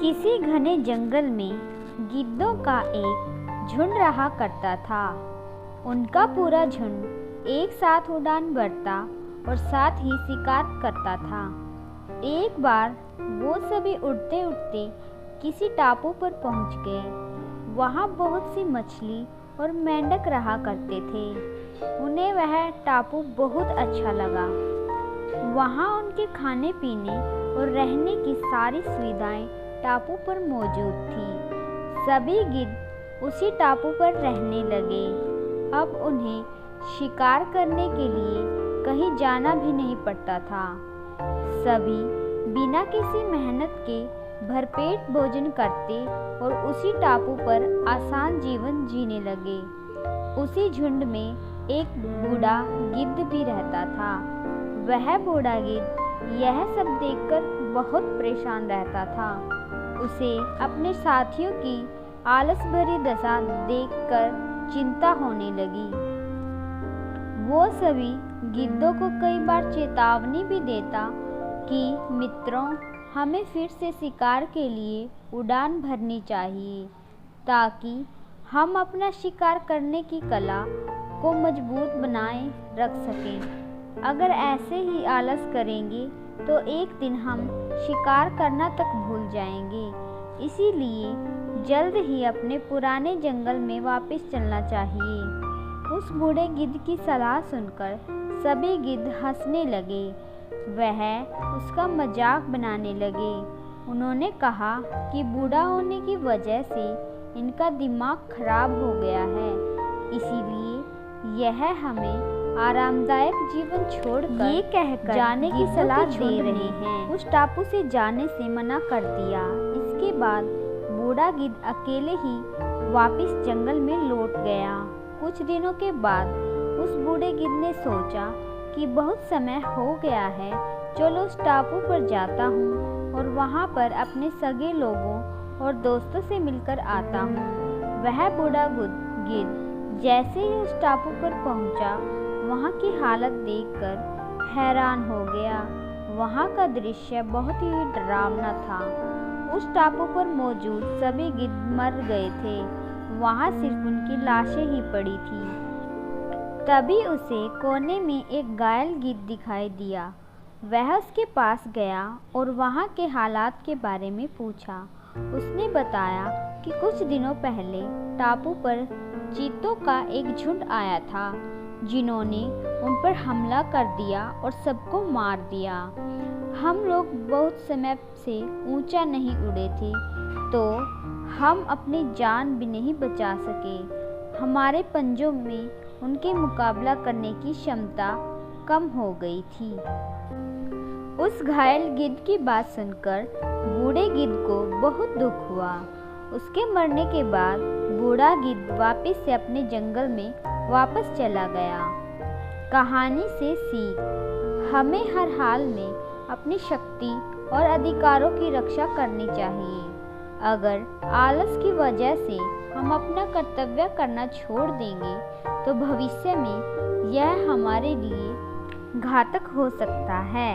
किसी घने जंगल में गिद्धों का एक झुंड रहा करता था। उनका पूरा झुंड एक साथ उड़ान भरता और साथ ही शिकार करता था। एक बार वो सभी उड़ते उड़ते किसी टापू पर पहुंच गए। वहां बहुत सी मछली और मेंढक रहा करते थे। उन्हें वह टापू बहुत अच्छा लगा। वहां उनके खाने पीने और रहने की सारी सुविधाएं टापू पर मौजूद थी। सभी गिद्ध उसी टापू पर रहने लगे। अब उन्हें शिकार करने के लिए कहीं जाना भी नहीं पड़ता था। सभी बिना किसी मेहनत के भरपेट भोजन करते और उसी टापू पर आसान जीवन जीने लगे। उसी झुंड में एक बूढ़ा गिद्ध भी रहता था। वह बूढ़ा गिद्ध यह सब देखकर बहुत परेशान रहता था। उसे अपने साथियों की आलस भरी दशा देखकर चिंता होने लगी। वो सभी गिद्धों को कई बार चेतावनी भी देता कि मित्रों, हमें फिर से शिकार के लिए उड़ान भरनी चाहिए ताकि हम अपना शिकार करने की कला को मजबूत बनाए रख सकें। अगर ऐसे ही आलस करेंगे तो एक दिन हम शिकार करना तक भूल जाएंगे। इसीलिए जल्द ही अपने पुराने जंगल में वापस चलना चाहिए। उस बूढ़े गिद्ध की सलाह सुनकर सभी गिद्ध हंसने लगे। वह उसका मजाक बनाने लगे। उन्होंने कहा कि बूढ़ा होने की वजह से इनका दिमाग खराब हो गया है, इसीलिए यह हमें आरामदायक जीवन छोड़कर ये कहकर जाने की सलाह दे रहे हैं। उस टापू से जाने से मना कर दिया। इसके बाद बूढ़ा गिद्ध अकेले ही वापस जंगल में लौट गया। कुछ दिनों के बाद उस बूढ़े गिद्ध ने सोचा कि बहुत समय हो गया है, चलो उस टापू पर जाता हूँ और वहाँ पर अपने सगे लोगों और दोस्तों से मिलकर आता हूँ। वह बूढ़ा गिद्ध जैसे ही उस टापू पर पहुँचा, वहाँ की हालत देखकर हैरान हो गया। वहाँ का दृश्य बहुत ही डरावना था। उस टापू पर मौजूद सभी गिद्ध मर गए थे। वहाँ सिर्फ उनकी लाशें ही पड़ी थी। तभी उसे कोने में एक घायल गिद्ध दिखाई दिया। वह उसके पास गया और वहाँ के हालात के बारे में पूछा। उसने बताया कि कुछ दिनों पहले टापू पर चीतों का एक झुंड आया था, जिन्होंने उन पर हमला कर दिया और सबको मार दिया। हम लोग बहुत समय से ऊंचा नहीं उड़े थे, तो हम अपनी जान भी नहीं बचा सके। हमारे पंजों में उनके मुकाबला करने की क्षमता कम हो गई थी। उस घायल गिद्ध की बात सुनकर बूढ़े गिद्ध को बहुत दुख हुआ। उसके मरने के बाद बूढ़ा गिद्ध वापस से अपने जंगल में वापस चला गया। कहानी से सीख, हमें हर हाल में अपनी शक्ति और अधिकारों की रक्षा करनी चाहिए। अगर आलस की वजह से हम अपना कर्तव्य करना छोड़ देंगे तो भविष्य में यह हमारे लिए घातक हो सकता है।